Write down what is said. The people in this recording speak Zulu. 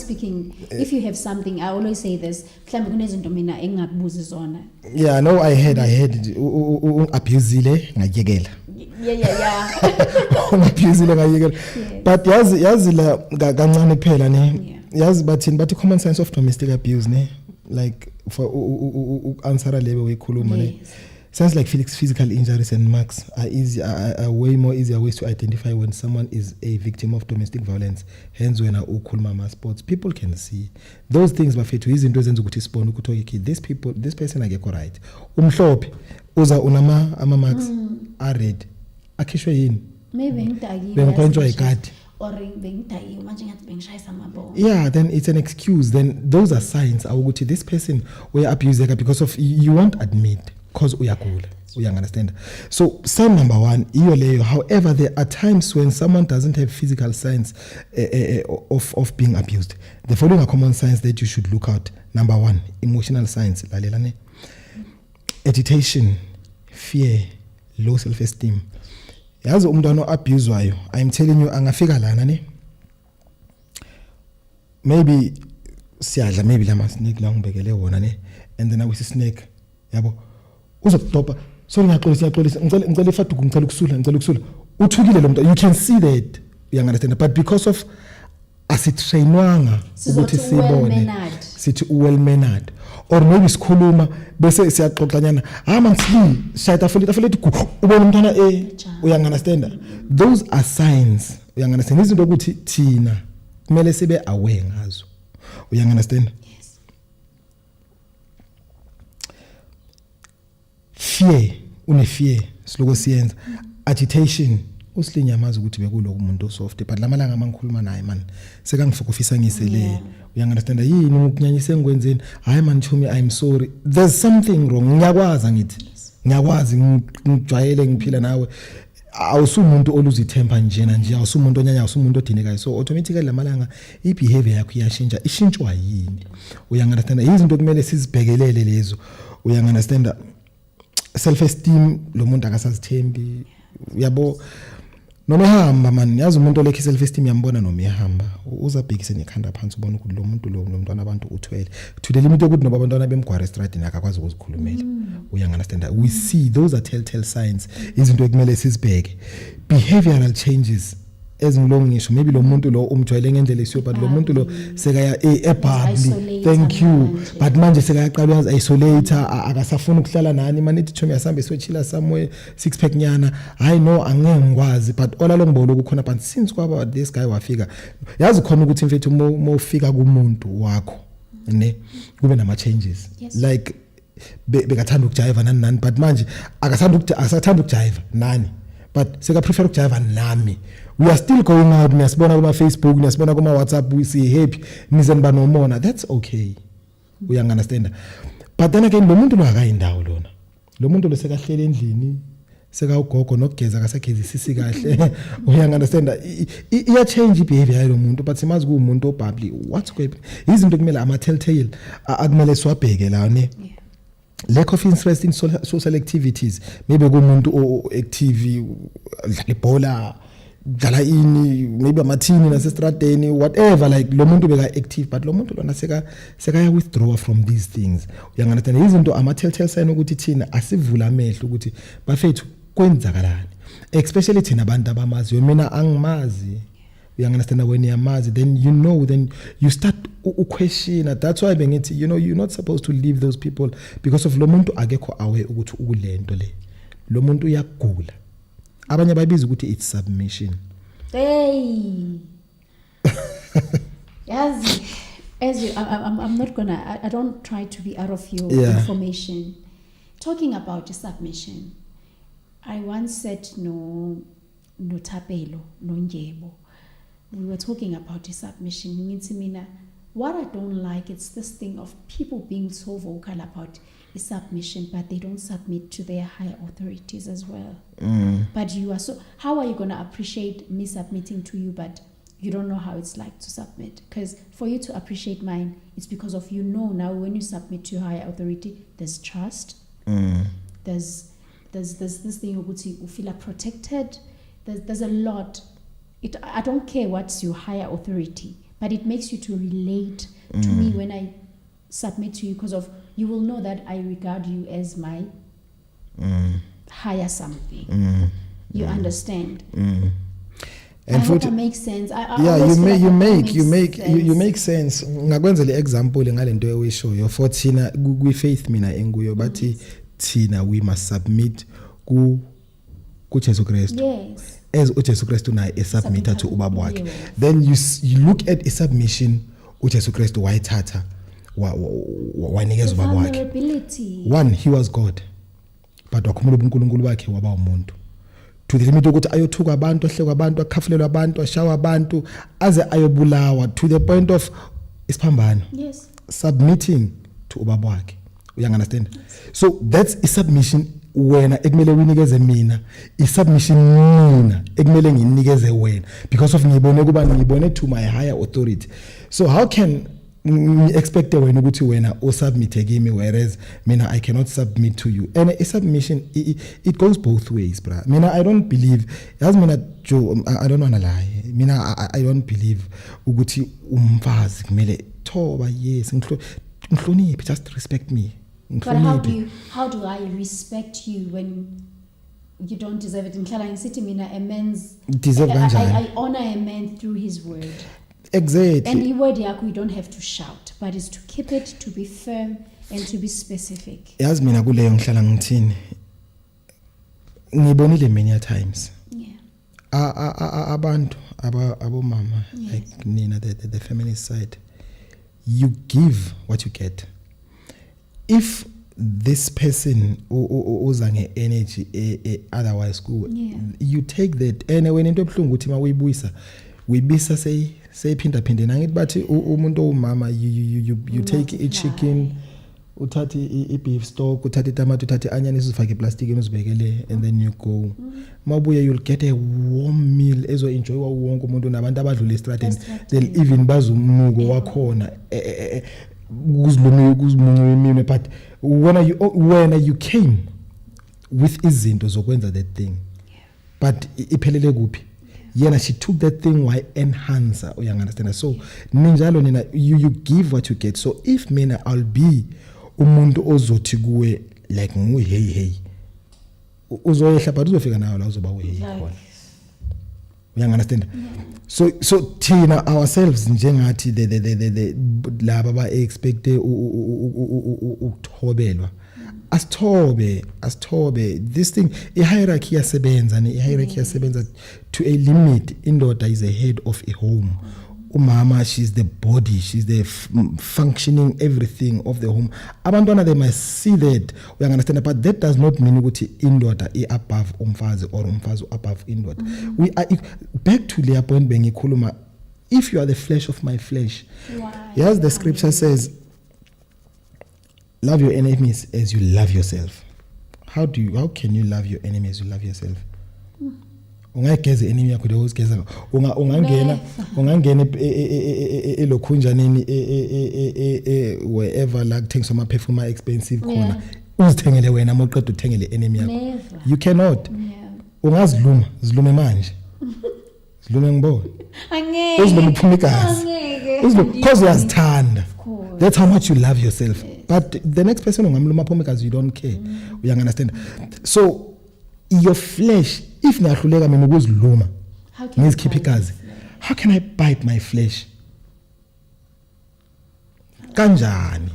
speaking, if you have something, I always say this, yeah, no, I heard abusile ngayekela. Yeah. Abusile ngayekela. But yazi la kancane kuphela ne. Yazi bathi common sense of domestic abuse ne, like for answer level we khuluma ne. Sounds like physical injuries and marks are way more easier ways to identify when someone is a victim of domestic violence. Hence, when I sports, people can see those things. Bafethu izinto ezenza ukuthi sibone ukuthi okay, this person akekho right. Umhlophe uza unama ama marks are red. Akhishwe yini? Maybe ngidaki. Bengikwenziwa ikati. Or bengidaki manje ngathi bengishayisa amabho. Yeah, then it's an excuse. Then those are signs ukuthi this person we abuse because of you won't admit. Because uyagula, understand. So sign number one, iyo. However, there are times when someone doesn't have physical signs of being abused. The following are common signs that you should look out. Number one, emotional signs. Agitation, fear, low self-esteem. Yazi umntwana abuswayo, I'm telling you, angafika lana ne. Maybe siyadla, maybe lama snake la ngibekele wona ne, and then awisi snake, yabo. Uzodopa sorry ngiyaxolisa ngicela ifaduku ngicela ukusula uthukile lo muntu, you can see that, you understand, but because of asitrainwanga ukuthi sibone sithi well mannered, or maybe sikhuluma bese siyaxoxanyana mangisi shayita fulethi ubona umntwana you understand, those are signs, you understand, izinto ukuthi thina kumele sibe aware ngazo, you understand. Fear, fear, siloko siyenza. Agitation, usilinyamaza ukuthi bekulo umuntu soft, but lamalanga mangikhuluma naye man, sekangifokofisa ngisele. You understand yini ukunyanyisa engikwenzeni? Hayi man Chumi, I'm sorry. There's something wrong. Ngiyakwazi ngithi. Ngiyakwazi ngijwayele ngiphila nawe. Awusumuntu oluzithemba njena nje, awusumuntu onyanya, awusumuntu odinekayo. So automatically lamalanga ibehavior yakho iyashintsha. Ishintshwa yini? You understand izinto kumele sizibhekelele lezo. You understand self-esteem, lo muntu akasazithembi, yabo noma ehamba man, yazi umuntu olekhe self-esteem yambona noma ehamba uzabhekise nekhanda phansi ubona ukuthi lo muntu lo mntwana abantu uthwele to the limit ukuthi noba abantwana bemgwara estradini akakwazi ukuzikhulumela. We understand, we see those are telltale signs, izinto ekumele sizibheke. Behavioral changes ezingilongo ngisho, maybe lo muntu lo umjwayele ngendlela esiyo, but lo muntu lo sekaya ebhabli, thank you, but manje sekayaqala uyazi-isolate, akasafuna ukuhlala nani, manithi Chumi asambe sochila somewhere, six pack nyana, I know angeke ngikwazi, but all along bolo kukhona, but since kwaba this guy wafika, yazi khona ukuthi mfethu mofika kumuntu wakho ne kube nama changes, like bekathanda ukujiva nani, but manje akasathanda ukujiva nani, but seka prefer ukujiva nami. We are still going out, niyasibona kuma Facebook, niyasibona kuma WhatsApp, we see happy, nizenba nomona, that's okay. We understand. But then again, lo muntu lo akayindawo lona. Lo muntu lo sekahlele endlini, seka ugogo nokugeza akasagezi sisi kahle. We understand. Iya change behavior yalo muntu, but simazi kuumuntu obhabli. What's going on? Izinto kumele ama telltale akumele swabheke la ne. Lack of interest in social activities. Maybe kumuntu active, ibhola, dlala ini, maybe amathini nasestradeni, whatever, like lo muntu beka active, but lo muntu lona seka withdraw from these things. Uyangathana izinto ama telltale sign ukuthi thina asivula amehlo ukuthi bafethu kwenzakalani, especially thina abantu abamazi, mina angimazi. You understand, when you're mazi, then you know, then you start question. That's why bengithi, you're not supposed to leave those people because of lo muntu akekho aware ukuthi ukulento le. Lo muntu uyagula. Abanye babiza ukuthi it's submission. Hey. Yes. I'm not gonna. I don't try to be out of your information. Talking about submission, I once said no Tapelo, no Njebo. We were talking about submission. What I don't like is this thing of people being so vocal about submission, but they don't submit to their higher authorities as well. But how are you going to appreciate me submitting to you, but you don't know how it's like to submit? Because for you to appreciate mine, it's because of now when you submit to higher authority, there's trust. There's this thing you feel protected. There's a lot. I don't care what's your higher authority, but but it makes you to relate to me when I submit to you, because of you will know that I regard you as my higher something. You understand? And I hope that makes sense. You make sense. Ngakwenza le example ngalento oyishoyo for thina kwi faith mina enguyo bathi thina we must submit ku Jesu Christ. Yes. As uJesu Christ naye esubmita to ubaba wakhe. Then you look at submission uJesu Christ wayithatha wanikeza ubaba wakhe. One, he was God. But wakhumula uNkulunkulu bakhe waba umuntu. To the limit ukuthi ayothuka abantu, ahleka abantu, akhafulelwa abantu, ashawa abantu aze ayobulawa to the point of isiphambano. Yes. Submitting to ubaba wakhe. You understand? Yes. So that's a submission wena ekumele unikeze mina, i submission mina ekumele nginikeze wena because of ngibone to my higher authority. So how can expect wena ukuthi wena submit kimi whereas mina I cannot submit to you? And a submission it goes both ways, bra. Mina I don't believe, as mina Joe, I don't wanna lie. Mina I don't believe ukuthi umfazi kumele thoba, yes ngihloniphe, just respect me. But how do I respect you when you don't deserve it? A man's deserve I honor a man through his word. Exactly. And the word you don't have to shout, but it's to keep it, to be firm and to be specific. Yazi mina kuleyo ngihlala ngithini. Ngibonile many times. Yeah. Abantu abomama, yes, like Nina, the feminist side, you give what you get. If this person uza nge-energy otherwise cool, yeah, you take that. And when into ebhlungu uthi mawuyibuyisa uyibisa seyiphinda phinde nangithi bathi umuntu owumama you take a chicken, uthathe i-beef stock, uthathe itamati, uthathe onion, usifake iplastic uzibekele, and then you go. Mabuye you'll get a warm meal ezo enjoy wonke umuntu nabantu abadlula estradeni, they'll even bazumuko wakhona kuzilumile. But when you came with izinto zokwenza that thing, but iphelele kuphi? Yena, she took that thing why enhance her. You understand? So ninjalo nina you give what you get. So if mina I'll be umuntu ozothi kuwe like ngu hey uzoyehla but uzofika nayo la uzoba hey khona. You understand? So thina ourselves njengathi the laba ba expect ukuthobelwa. Asithobe this thing, a hierarchy yasebenza to a limit. Indoda is the head of a home. Umama, she's the body, she's the functioning everything of the home. Abantwana, they must see that. We understand, but that does not mean ukuthi indoda above umfazi or umfazi above indoda. We are back to the point bengikhuluma, if you are the flesh of my flesh. Yes, the scripture says, love your enemies as you love yourself. How can you love your enemies as you love yourself? Ungayigeza enemy yakho leyo uzigeza. Ungangena elokhunjaneni wherever la kuthengiswa ama perfume expensive khona uzithengele wena mawuqeda uthengele enemy yakho. You cannot. Ziluma manje. Ziluma ngibona. Angeke. Uziluma uphuma igazi. Because uyazithanda. That's how much you love yourself. Yes. But the next person ungamluma phoma because you don't care. You understand? So your flesh, if ngiyahluleka mina ukuziluma, ngizikhipha igazi, how can I bite my flesh? Kanjani?